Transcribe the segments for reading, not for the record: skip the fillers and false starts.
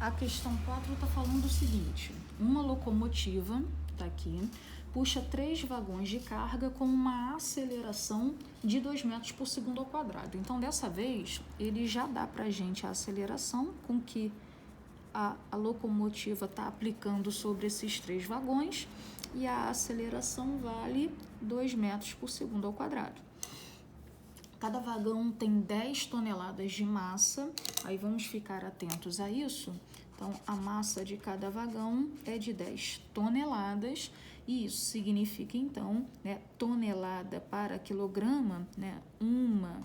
A questão 4 está falando o seguinte: uma locomotiva, está aqui, puxa 3 vagões de carga com uma aceleração de 2 metros por segundo ao quadrado. Então, dessa vez, ele já dá para a gente a aceleração com que a locomotiva está aplicando sobre esses 3 vagões, e a aceleração vale 2 metros por segundo ao quadrado. Cada vagão tem 10 toneladas de massa, aí vamos ficar atentos a isso. Então, a massa de cada vagão é de 10 toneladas, e isso significa, então, tonelada para quilograma, uma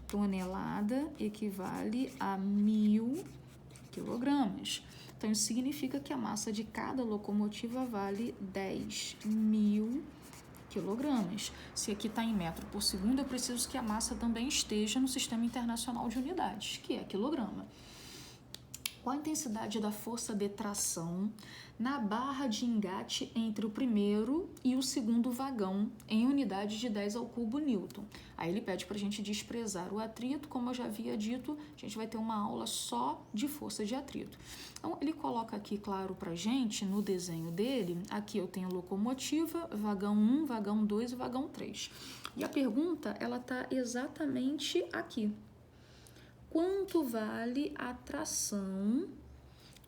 tonelada equivale a 1.000 quilogramas. Então, isso significa que a massa de cada locomotiva vale 10.000 quilogramas. Se aqui está em metro por segundo, eu preciso que a massa também esteja no Sistema Internacional de Unidades, que é quilograma. Qual a intensidade da força de tração na barra de engate entre o primeiro e o segundo vagão em unidades de 10 ao cubo Newton? Aí ele pede para a gente desprezar o atrito. Como eu já havia dito, a gente vai ter uma aula só de força de atrito. Então, ele coloca aqui claro para a gente, no desenho dele, aqui eu tenho locomotiva, vagão 1, vagão 2 e vagão 3. E a pergunta, ela está exatamente aqui. Quanto vale a tração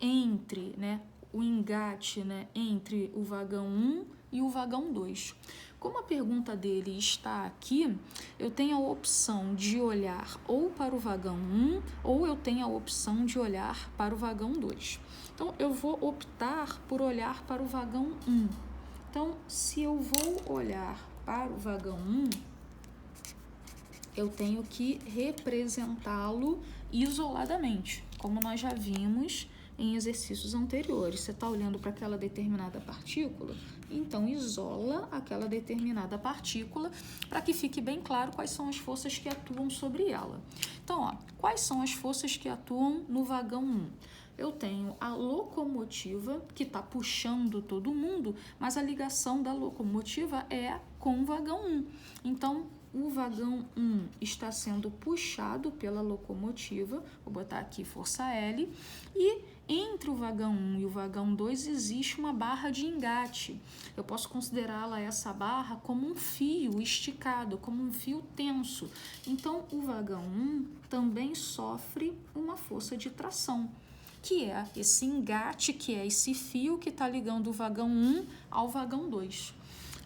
entre, o engate, entre o vagão 1 e o vagão 2? Como a pergunta dele está aqui, eu tenho a opção de olhar ou para o vagão 1 ou eu tenho a opção de olhar para o vagão 2. Então, eu vou optar por olhar para o vagão 1. Então, se eu vou olhar para o vagão 1, eu tenho que representá-lo isoladamente, como nós já vimos em exercícios anteriores. Você está olhando para aquela determinada partícula, então isola aquela determinada partícula para que fique bem claro quais são as forças que atuam sobre ela. Então, quais são as forças que atuam no vagão 1? Eu tenho a locomotiva que está puxando todo mundo, mas a ligação da locomotiva é com o vagão 1. Então, o vagão 1 está sendo puxado pela locomotiva, vou botar aqui força L, e entre o vagão 1 e o vagão 2 existe uma barra de engate. Eu posso considerá-la, essa barra, como um fio esticado, como um fio tenso. Então, o vagão 1 também sofre uma força de tração, que é esse engate, que é esse fio que está ligando o vagão 1 ao vagão 2.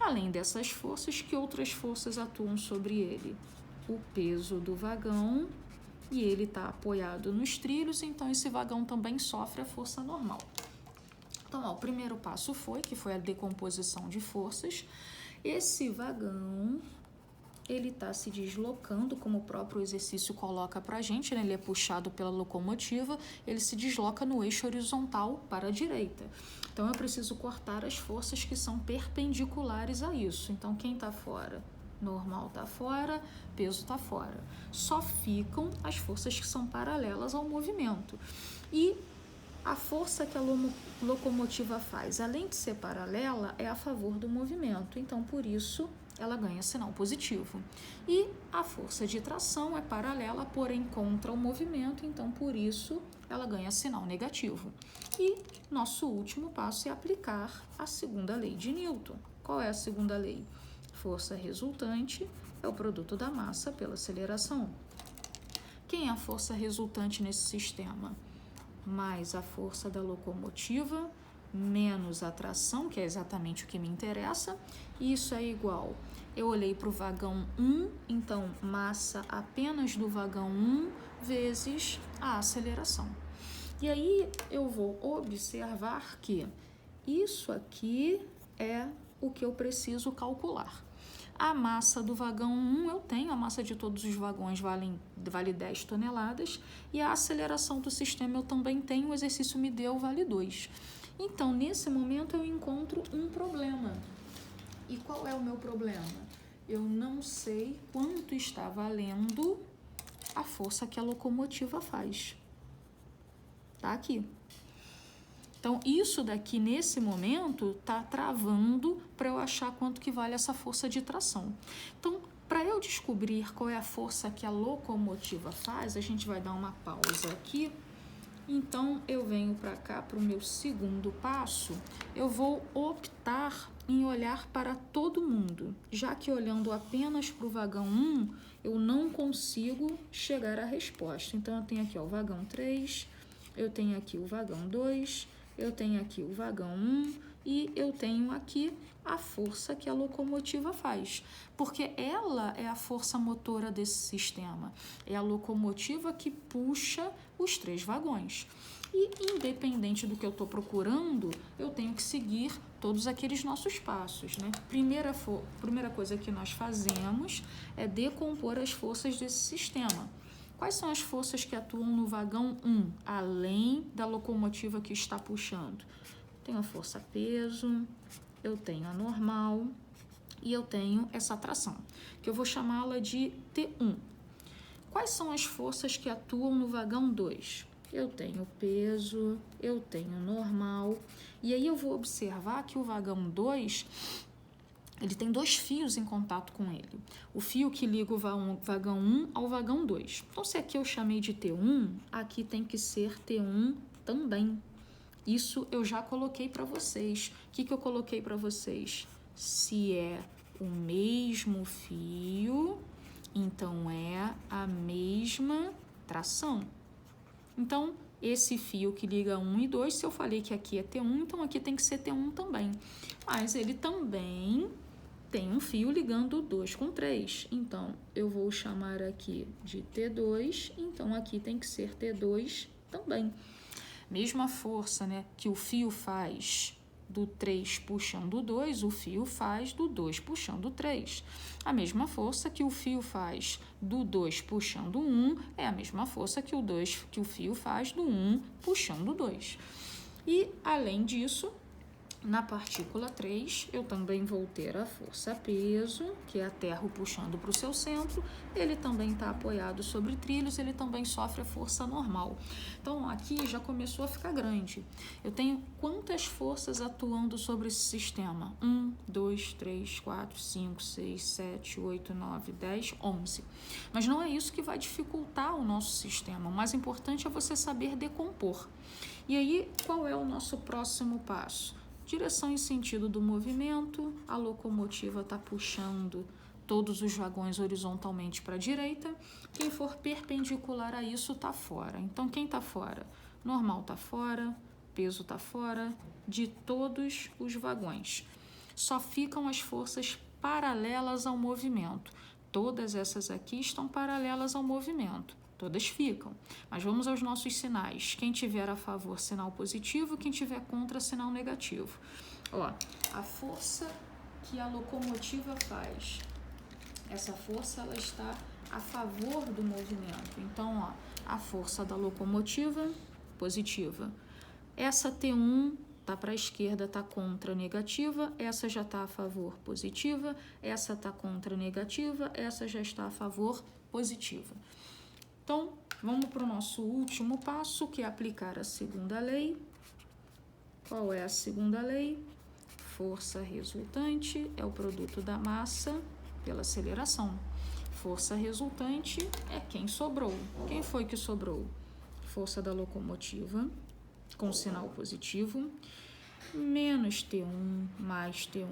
Além dessas forças, que outras forças atuam sobre ele? O peso do vagão, e ele está apoiado nos trilhos, então esse vagão também sofre a força normal. Então, o primeiro passo foi a decomposição de forças. Esse vagão, ele está se deslocando, como o próprio exercício coloca para a gente, ele é puxado pela locomotiva, ele se desloca no eixo horizontal para a direita. Então, eu preciso cortar as forças que são perpendiculares a isso. Então, quem está fora? Normal está fora, peso está fora. Só ficam as forças que são paralelas ao movimento. E a força que a locomotiva faz, além de ser paralela, é a favor do movimento. Então, por isso, ela ganha sinal positivo. E a força de tração é paralela, porém contra o movimento, então por isso ela ganha sinal negativo. E nosso último passo é aplicar a segunda lei de Newton. Qual é a segunda lei? Força resultante é o produto da massa pela aceleração. Quem é a força resultante nesse sistema? Mais a força da locomotiva, menos a tração, que é exatamente o que me interessa, e isso é igual. Eu olhei para o vagão 1, então massa apenas do vagão 1 vezes a aceleração. E aí eu vou observar que isso aqui é o que eu preciso calcular. A massa do vagão 1 eu tenho, a massa de todos os vagões vale 10 toneladas, e a aceleração do sistema eu também tenho, o exercício me deu, vale 2. Então, nesse momento, eu encontro um problema. E qual é o meu problema? Eu não sei quanto está valendo a força que a locomotiva faz. Tá aqui. Então, isso daqui, nesse momento, tá travando para eu achar quanto que vale essa força de tração. Então, para eu descobrir qual é a força que a locomotiva faz, a gente vai dar uma pausa aqui Então, eu venho para cá, para o meu segundo passo, eu vou optar em olhar para todo mundo, já que olhando apenas para o vagão 1, eu não consigo chegar à resposta. Então, eu tenho aqui ó, o vagão 3, eu tenho aqui o vagão 2, eu tenho aqui o vagão 1 e eu tenho aqui a força que a locomotiva faz, porque ela é a força motora desse sistema, é a locomotiva que puxa os 3 vagões. E independente do que eu estou procurando, eu tenho que seguir todos aqueles nossos passos, né? Primeira coisa que nós fazemos é decompor as forças desse sistema. Quais são as forças que atuam no vagão 1, além da locomotiva que está puxando? Tenho a força peso, eu tenho a normal e eu tenho essa tração, que eu vou chamá-la de T1. Quais são as forças que atuam no vagão 2? Eu tenho peso, eu tenho normal, e aí eu vou observar que o vagão 2, ele tem 2 fios em contato com ele. O fio que liga o vagão 1 ao vagão 2. Então, se aqui eu chamei de T1, aqui tem que ser T1 também. Isso eu já coloquei para vocês. O que eu coloquei para vocês? Se é o mesmo fio, então é a mesma tração. Então, esse fio que liga 1 e 2, se eu falei que aqui é T1, então aqui tem que ser T1 também. Mas ele também tem um fio ligando 2 com 3. Então, eu vou chamar aqui de T2, então aqui tem que ser T2 também. Mesma força, né, que o fio faz do 3 puxando o 2, o fio faz do 2 puxando o 3. A mesma força que o fio faz do 2 puxando o 1 é a mesma força que o fio faz do 1 puxando o 2. E, além disso, na partícula 3, eu também vou ter a força peso, que é a Terra puxando para o seu centro. Ele também está apoiado sobre trilhos, ele também sofre a força normal. Então, aqui já começou a ficar grande. Eu tenho quantas forças atuando sobre esse sistema? 1, 2, 3, 4, 5, 6, 7, 8, 9, 10, 11. Mas não é isso que vai dificultar o nosso sistema. O mais importante é você saber decompor. E aí, qual é o nosso próximo passo? Direção e sentido do movimento, a locomotiva está puxando todos os vagões horizontalmente para a direita, quem for perpendicular a isso está fora. Então, quem está fora? Normal está fora, peso está fora, de todos os vagões. Só ficam as forças paralelas ao movimento. Todas essas aqui estão paralelas ao movimento. Todas ficam. Mas vamos aos nossos sinais. Quem tiver a favor, sinal positivo. Quem tiver contra, sinal negativo. Ó, a força que a locomotiva faz. Essa força, ela está a favor do movimento. Então, ó, a força da locomotiva, positiva. Essa T1 tá para a esquerda, tá contra negativa. Essa já está a favor, positiva. Essa tá contra negativa. Essa já está a favor, positiva. Então, vamos para o nosso último passo, que é aplicar a segunda lei. Qual é a segunda lei? Força resultante é o produto da massa pela aceleração. Força resultante é quem sobrou. Quem foi que sobrou? Força da locomotiva, com sinal positivo, menos T1 mais T1,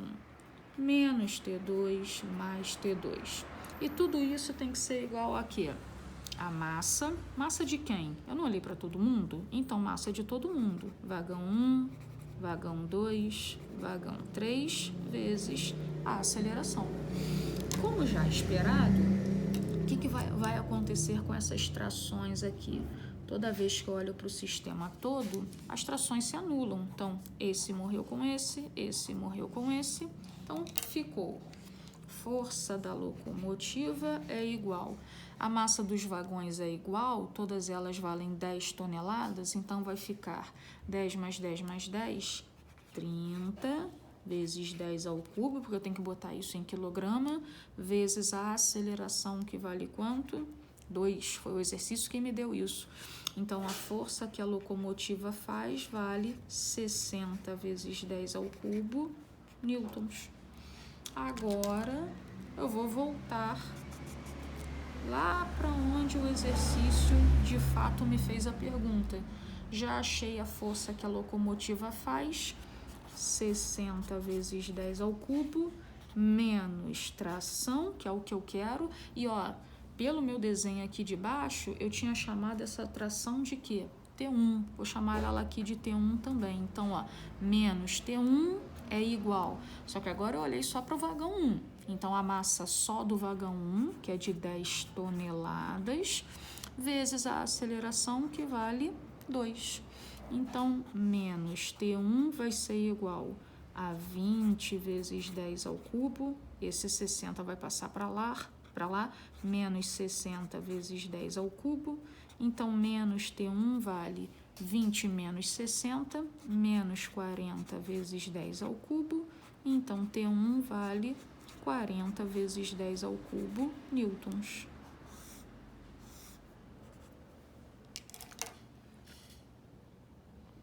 menos T2 mais T2. E tudo isso tem que ser igual a quê? A massa. Massa de quem? Eu não olhei para todo mundo? Então, massa de todo mundo. Vagão 1, vagão 2, vagão 3, vezes a aceleração. Como já esperado, o que vai acontecer com essas trações aqui? Toda vez que eu olho para o sistema todo, as trações se anulam. Então, esse morreu com esse morreu com esse. Então, ficou. Força da locomotiva é igual. A massa dos vagões é igual, todas elas valem 10 toneladas, então vai ficar 10 mais 10 mais 10, 30, vezes 10 ao cubo, porque eu tenho que botar isso em quilograma, vezes a aceleração, que vale quanto? 2, foi o exercício que me deu isso. Então, a força que a locomotiva faz vale 60 vezes 10 ao cubo newtons. Agora, eu vou voltar lá para onde o exercício de fato me fez a pergunta. Já achei a força que a locomotiva faz, 60 vezes 10 ao cubo, menos tração, que é o que eu quero, e ó, pelo meu desenho aqui de baixo, eu tinha chamado essa tração de quê? T1, vou chamar ela aqui de T1 também. Então, ó, menos T1 é igual, só que agora eu olhei só para o vagão 1. Então, a massa só do vagão 1, que é de 10 toneladas, vezes a aceleração, que vale 2. Então, menos T1 vai ser igual a 20 vezes 10 ao cubo, esse 60 vai passar para lá, menos 60 vezes 10 ao cubo, então menos T1 vale 20 menos 60, menos 40 vezes 10 ao cubo, então T1 vale 40 vezes 10 ao cubo newtons.